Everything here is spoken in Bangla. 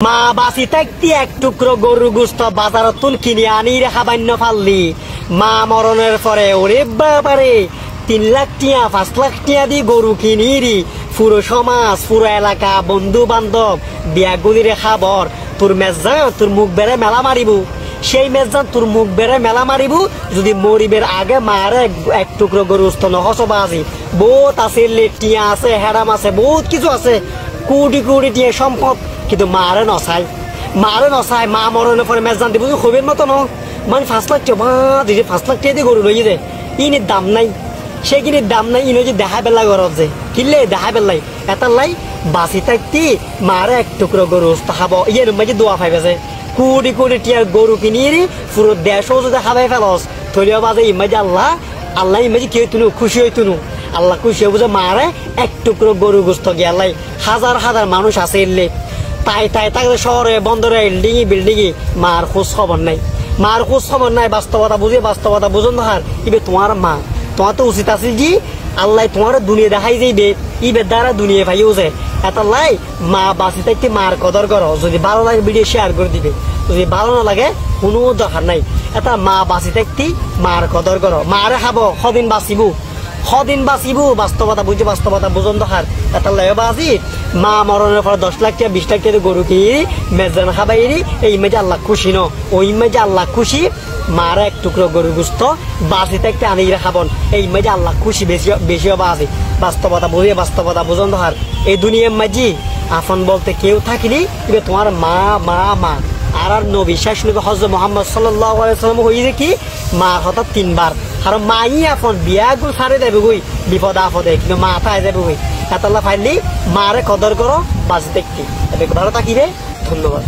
মা বাঁচি থাকতে এক টুকরো গরু গোস্ত বাজারতুন কিনে আনি রেখা বান্য ফাললি মা মরণের পরে ওরে বাবারে 3 লাখ টিয়া 5 লাখ টিয়া দি গরু কিনিরি পুরো সমাজ পুরো এলাকা বন্ধু বান্ধব বিয়া গুলিরে খাবর তোর মেজান তোর মুখ বেড়ে মেলা মারিবু সেই মেজান তোর মুখ বেড়ে মেলা মারিবু যদি মরিবের আগে মারে এক টুকরো গরু গোস্ত নহসবাজি বহুত আছে টিয়া আছে হেরাম আছে বহুত কিছু আছে কোটি কোটি টিয়া সম্পদ কিন্তু মারে নসাই মা মরণের পরে মেজান দিব খুবের মতো ন মানে 5 লাখ টাকা দিদি 5 লাখ টাকা দিয়ে গরু লইয়ে দে ইনি দাম নাই সেগিনির দাম নাই ইনো যে দেখা বেলা গরজ যে কিনলে দেখা বেলাই এটার লাই বাঁচি থাকতি মারে এক টুকরো গরু খাব ইয়ের মাঝে দোয়া পাইবে কোটি কোটি টিয়ার গরু কিনিয়ে পুরো দেশও যদি খাবাই ফেলস থলিও বাজে ইমাজি আল্লাহ ইমাজি কেউ তুনু খুশি হই তুনু আল্লাহ খুশি হয়ে বুঝে মারে এক টুকরো গরু গোস্ত গিয়ালাই হাজার হাজার মানুষ আছে এলে তাই তাকে শহরে বন্দরে বিল্ডিংয়ে মার খোঁজ খবর নাই বাস্তবতা বুঝুন হার ইবে তোমার মা তোমার তো উচিত আছে যে আল্লাহ তোমার দুনিয়া দেখাই যাইবে ইবের দ্বারা দুনিয়া ভাইও যায় এটা লাই মা বাঁচি থাকতে মার কদর করো যদি ভালো লাগে ভিডিও শেয়ার করে দিবে যদি ভালো না লাগে কোনো দরকার নাই এটা মা বাঁচি থাকতে মার কদর করো মারে খাবো সদিন বাঁচিবু বাস্তবতা বুঝুন দরকার এটা লাই বাঁচি মা মরণের পর 10 লাখ টাকা 20 লাখ টাকা গরু কিনি মেজান খাবাইরি এই মেজে আল্লাহ খুশি ন ওই মেজে আল্লাহ খুশি মারা এক টুকরো গরু গোস্ত বাঁচি থাকতে আনি খাবন এই মেজে আল্লাহ খুশি বেশি বাঁচি বাস্তবতা বুঝন দরকার এই দুনিয়ার মাঝি আপন বলতে কেউ থাকিনি এবার তোমার মা আর নবী শেষ নবী হযরত মুহাম্মদ সাল্লাল্লাহু আলাইহি সাল্লাম হইছে কি মা হঠাৎ 3 বার আর মাই আপন বিয়া গুল ছাড়ে দেবে গই বিপদ আপদে কিন্তু মা তাই যাবে গই এতলা ফাইলি মারে কদর করো বাঁচি থাকতে ভালো থাকিবে ধন্যবাদ।